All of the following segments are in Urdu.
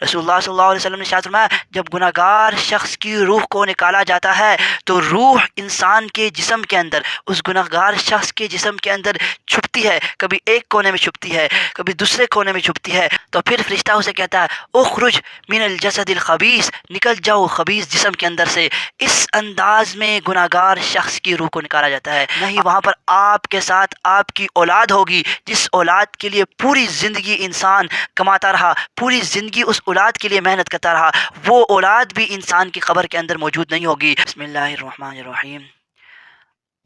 رسول اللہ صلی اللہ علیہ وسلم نے ارشاد فرمایا جب گناہگار شخص کی روح کو نکالا جاتا ہے تو روح انسان کے جسم کے اندر، اس گناہگار شخص کے جسم کے اندر چھپتی ہے، کبھی ایک کونے میں چھپتی ہے، کبھی دوسرے کونے میں چھپتی ہے، تو پھر فرشتہ اسے کہتا ہے اخرج من الجسد الخبیث، نکل جاؤ خبیث جسم کے اندر سے۔ اس انداز میں گناہگار شخص کی روح کو نکالا جاتا ہے۔ نہیں، وہاں پر آپ کے ساتھ آپ کی اولاد ہوگی، جس اولاد کے لیے پوری زندگی انسان کماتا رہا، پوری زندگی اس اولاد کے لیے محنت کرتا رہا، وہ اولاد بھی انسان کی قبر کے اندر موجود نہیں ہوگی۔ بسم اللہ الرحمن الرحیم،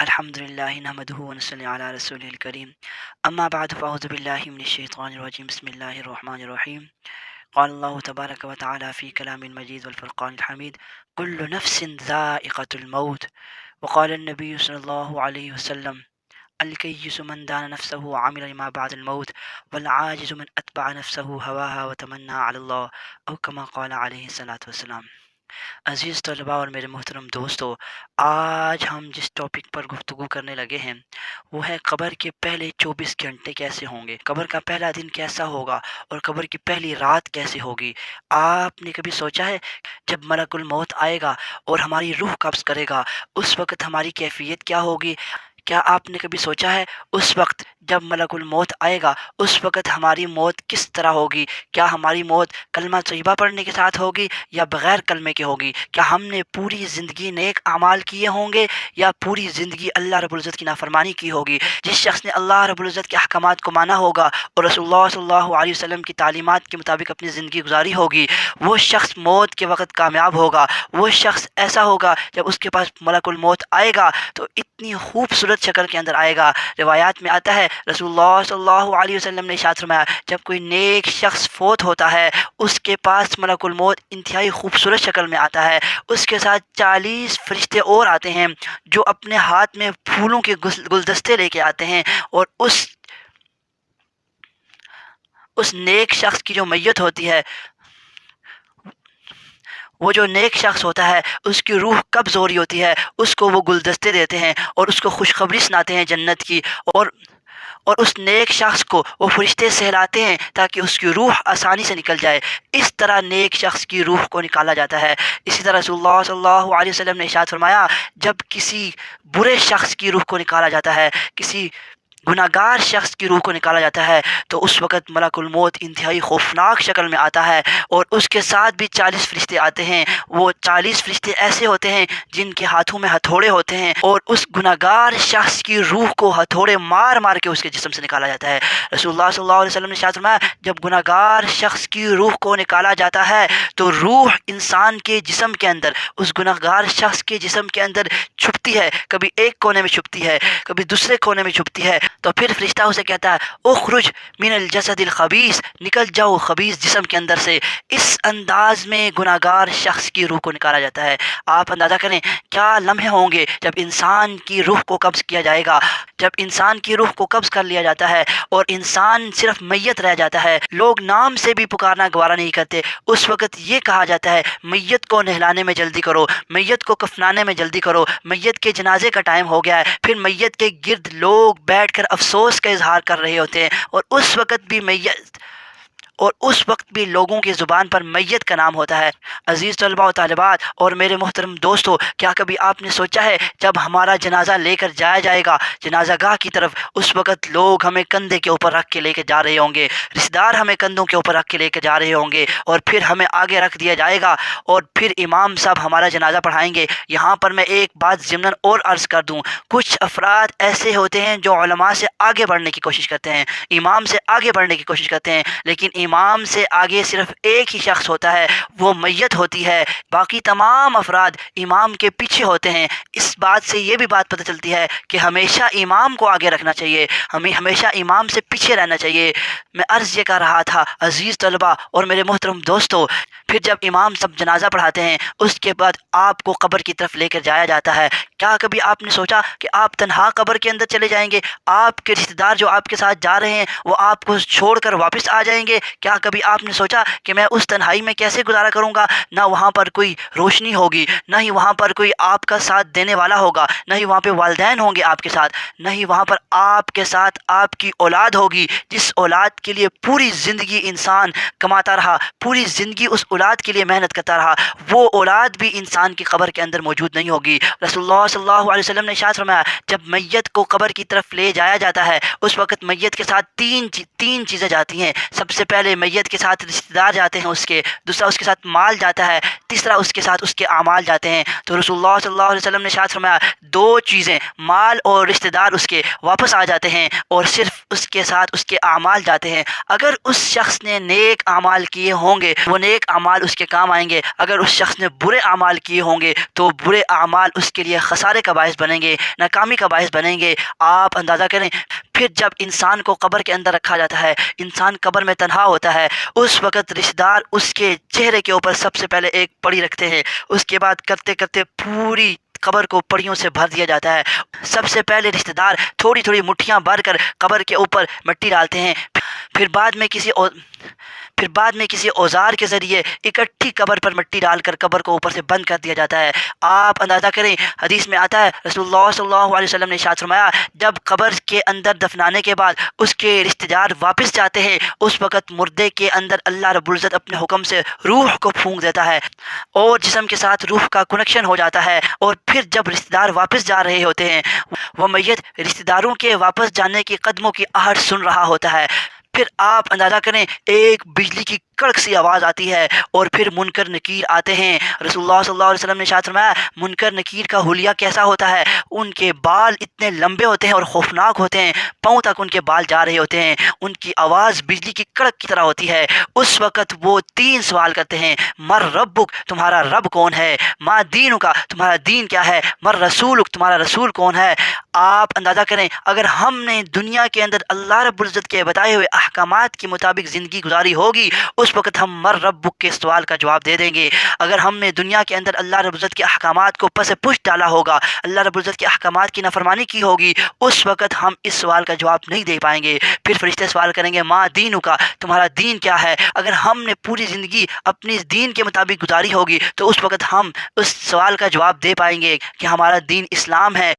الحمد للہ نحمدہ ونصلی علی رسولہ الکریم، اما بعد فاعوذ باللہ من الشیطان الرجیم، بسم اللہ الرحمن الرحیم۔ قال اللہ تبارک و تعالی فی کلام المجید والفرقان الحمید کل نفس ذائقۃ الموت، وقال النبی صلی اللہ علیہ وسلم الکیس من دان نفسه وعمل لما بعد الموت، والعاجز من اتبع نفسه هواها وتمنى على الله، او کما قال علیہ الصلاۃ والسلام۔ عزیز طلباء اور میرے محترم دوستو، آج ہم جس ٹاپک پر گفتگو کرنے لگے ہیں وہ ہے قبر کے پہلے 24 گھنٹے کیسے ہوں گے، قبر کا پہلا دن کیسا ہوگا، اور قبر کی پہلی رات کیسے ہوگی۔ آپ نے کبھی سوچا ہے جب ملک الموت آئے گا اور ہماری روح قبض کرے گا اس وقت ہماری کیفیت کیا ہوگی؟ کیا آپ نے کبھی سوچا ہے اس وقت جب ملک الموت آئے گا اس وقت ہماری موت کس طرح ہوگی؟ کیا ہماری موت کلمہ طیبہ پڑھنے کے ساتھ ہوگی یا بغیر کلمے کے ہوگی؟ کیا ہم نے پوری زندگی نیک اعمال کیے ہوں گے یا پوری زندگی اللہ رب العزت کی نافرمانی کی ہوگی؟ جس شخص نے اللہ رب العزت کے احکامات کو مانا ہوگا اور رسول اللہ صلی اللہ علیہ وسلم کی تعلیمات کے مطابق اپنی زندگی گزاری ہوگی، وہ شخص موت کے وقت کامیاب ہوگا۔ وہ شخص ایسا ہوگا جب اس کے پاس ملک الموت آئے گا تو اتنی خوبصورت شکل کے اندر آئے گا۔ روایات میں آتا ہے رسول اللہ صلی اللہ علیہ وسلم نے ارشاد فرمایا جب کوئی نیک شخص فوت ہوتا ہے اس کے پاس ملک الموت انتہائی خوبصورت شکل میں آتا ہے، اس کے ساتھ 40 فرشتے اور آتے ہیں جو اپنے ہاتھ میں پھولوں کے گلدستے لے کے آتے ہیں، اور اس نیک شخص کی جو میت ہوتی ہے، وہ جو نیک شخص ہوتا ہے اس کی روح قبض ہو رہی ہوتی ہے، اس کو وہ گلدستے دیتے ہیں اور اس کو خوشخبری سناتے ہیں جنت کی، اور اس نیک شخص کو وہ فرشتے سہلاتے ہیں تاکہ اس کی روح آسانی سے نکل جائے۔ اس طرح نیک شخص کی روح کو نکالا جاتا ہے۔ اسی طرح رسول اللہ صلی اللہ علیہ وسلم نے ارشاد فرمایا جب کسی برے شخص کی روح کو نکالا جاتا ہے، کسی گناہگار شخص کی روح کو نکالا جاتا ہے تو اس وقت ملک الموت انتہائی خوفناک شکل میں آتا ہے، اور اس کے ساتھ بھی 40 فرشتے آتے ہیں۔ وہ 40 فرشتے ایسے ہوتے ہیں جن کے ہاتھوں میں ہتھوڑے ہوتے ہیں، اور اس گناہگار شخص کی روح کو ہتھوڑے مار مار کے اس کے جسم سے نکالا جاتا ہے۔ رسول اللہ صلی اللہ علیہ وسلم نے ارشاد فرمایا جب گناہگار شخص کی روح کو نکالا جاتا ہے تو روح انسان کے جسم کے اندر، اس گناہگار شخص کے جسم کے اندر چھپتی ہے، کبھی ایک کونے میں چھپتی ہے، کبھی دوسرے کونے میں چھپتی ہے، تو پھر فرشتہ اسے کہتا ہے اخرج من الجسد الخبیث، نکل جاؤ خبیث جسم کے اندر سے۔ اس انداز میں گناہگار شخص کی روح کو نکالا جاتا ہے۔ آپ اندازہ کریں کیا لمحے ہوں گے جب انسان کی روح کو قبض کیا جائے گا، جب انسان کی روح کو قبض کر لیا جاتا ہے اور انسان صرف میت رہ جاتا ہے، لوگ نام سے بھی پکارنا گوارا نہیں کرتے۔ اس وقت یہ کہا جاتا ہے میت کو نہلانے میں جلدی کرو، میت کو کفنانے میں جلدی کرو، میت کے جنازے کا ٹائم ہو گیا ہے۔ پھر میت کے گرد لوگ بیٹھ کر افسوس کا اظہار کر رہے ہوتے ہیں، اور اس وقت بھی لوگوں کی زبان پر میت کا نام ہوتا ہے۔ عزیز طلباء و طالبات اور میرے محترم دوستو، کیا کبھی آپ نے سوچا ہے جب ہمارا جنازہ لے کر جایا جائے گا جنازہ گاہ کی طرف، اس وقت لوگ ہمیں کندھے کے اوپر رکھ کے لے کے جا رہے ہوں گے، رشتہ دار ہمیں کندھوں کے اوپر رکھ کے لے کے جا رہے ہوں گے، اور پھر ہمیں آگے رکھ دیا جائے گا اور پھر امام صاحب ہمارا جنازہ پڑھائیں گے۔ یہاں پر میں ایک بات ضمناً اور عرض کر دوں، کچھ افراد ایسے ہوتے ہیں جو علماء سے آگے بڑھنے کی کوشش کرتے ہیں، امام سے آگے بڑھنے کی کوشش کرتے ہیں، لیکن امام سے آگے صرف ایک ہی شخص ہوتا ہے، وہ میت ہوتی ہے، باقی تمام افراد امام کے پیچھے ہوتے ہیں۔ اس بات سے یہ بھی بات پتہ چلتی ہے کہ ہمیشہ امام کو آگے رکھنا چاہیے، ہمیں ہمیشہ امام سے پیچھے رہنا چاہیے۔ میں عرض یہ کر رہا تھا عزیز طلبہ اور میرے محترم دوستو، پھر جب امام سب جنازہ پڑھاتے ہیں اس کے بعد آپ کو قبر کی طرف لے کر جایا جاتا ہے۔ کیا کبھی آپ نے سوچا کہ آپ تنہا قبر کے اندر چلے جائیں گے؟ آپ کے رشتہ دار جو آپ کے ساتھ جا رہے ہیں وہ آپ کو چھوڑ کر واپس آ جائیں گے؟ کیا کبھی آپ نے سوچا کہ میں اس تنہائی میں کیسے گزارا کروں گا؟ نہ وہاں پر کوئی روشنی ہوگی، نہ ہی وہاں پر کوئی آپ کا ساتھ دینے والا ہوگا، نہ ہی وہاں پہ والدین ہوں گے آپ کے ساتھ، نہ ہی وہاں پر آپ کے ساتھ آپ کی اولاد ہوگی جس اولاد کے لیے پوری زندگی انسان کماتا رہا، پوری زندگی اس اولاد کے لیے محنت کرتا رہا، وہ اولاد بھی انسان کی قبر کے اندر موجود نہیں ہوگی۔ رسول اللہ صلی اللہ علیہ وسلم نے ارشاد فرمایا جب میت کو قبر کی طرف لے جایا جاتا ہے اس وقت میت کے ساتھ تین چیزیں جاتی ہیں۔ سب سے پہلے میت کے ساتھ رشتہ دار جاتے ہیں اس کے، دوسرا اس کے ساتھ مال جاتا ہے، تیسرا اس کے ساتھ اس کے اعمال جاتے ہیں۔ تو رسول اللہ صلی اللہ علیہ وسلم نے ارشاد فرمایا دو چیزیں مال اور رشتہ دار اس کے واپس آ جاتے ہیں اور صرف اس کے ساتھ اس کے اعمال جاتے ہیں۔ اگر اس شخص نے نیک اعمال کیے ہوں گے وہ نیک اعمال اس کے کام آئیں گے، اگر اس شخص نے برے اعمال کیے ہوں گے تو برے اعمال اس کے لیے خسارے کا باعث بنیں گے، ناکامی کا باعث بنیں گے۔ آپ اندازہ کریں پھر جب انسان کو قبر کے اندر رکھا جاتا ہے، انسان قبر میں تنہا ہوتا ہے، اس وقت رشتہ دار اس کے چہرے کے اوپر سب سے پہلے ایک پڑی رکھتے ہیں، اس کے بعد کرتے کرتے پوری قبر کو پڑیوں سے بھر دیا جاتا ہے۔ سب سے پہلے رشتہ دار تھوڑی تھوڑی مٹھیاں بھر کر قبر کے اوپر مٹی ڈالتے ہیں، پھر بعد میں کسی اوزار کے ذریعے اکٹھی قبر پر مٹی ڈال کر قبر کو اوپر سے بند کر دیا جاتا ہے۔ آپ اندازہ کریں حدیث میں آتا ہے رسول اللہ صلی اللہ علیہ وسلم نے ارشاد فرمایا جب قبر کے اندر دفنانے کے بعد اس کے رشتہ دار واپس جاتے ہیں اس وقت مردے کے اندر اللہ رب العزت اپنے حکم سے روح کو پھونک دیتا ہے اور جسم کے ساتھ روح کا کنیکشن ہو جاتا ہے، اور پھر جب رشتہ دار واپس جا رہے ہوتے ہیں وہ میت رشتہ داروں کے واپس جانے کی قدموں کی آہٹ سن رہا ہوتا ہے۔ پھر آپ اندازہ کریں ایک بجلی کی کڑک سی آواز آتی ہے اور پھر منکر نکیر آتے ہیں۔ رسول اللہ صلی اللہ علیہ وسلم نے ارشاد فرمایا منکر نکیر کا حلیہ کیسا ہوتا ہے؟ ان کے بال اتنے لمبے ہوتے ہیں اور خوفناک ہوتے ہیں، پاؤں تک ان کے بال جا رہے ہوتے ہیں، ان کی آواز بجلی کی کڑک کی طرح ہوتی ہے۔ اس وقت وہ تین سوال کرتے ہیں مر ربک تمہارا رب کون ہے، ما دینک تمہارا دین کیا ہے، مر رسولک تمہارا رسول کون ہے۔ آپ اندازہ کریں اگر ہم نے دنیا کے اندر اللہ رب العزت کے بتائے ہوئے احکامات کے مطابق زندگی گزاری ہوگی اس وقت ہم مر ربک کے سوال کا جواب دے دیں گے۔ اگر ہم نے دنیا کے اندر اللہ رب العزت کے احکامات کو پس پشت ڈالا ہوگا، اللہ رب العزت کے احکامات کی نافرمانی کی ہوگی، اس وقت ہم اس سوال کا جواب نہیں دے پائیں گے۔ پھر فرشتے سوال کریں گے ما دینک تمہارا دین کیا ہے۔ اگر ہم نے پوری زندگی اپنی دین کے مطابق گزاری ہوگی تو اس وقت ہم اس سوال کا جواب دے پائیں گے کہ ہمارا دین اسلام ہے۔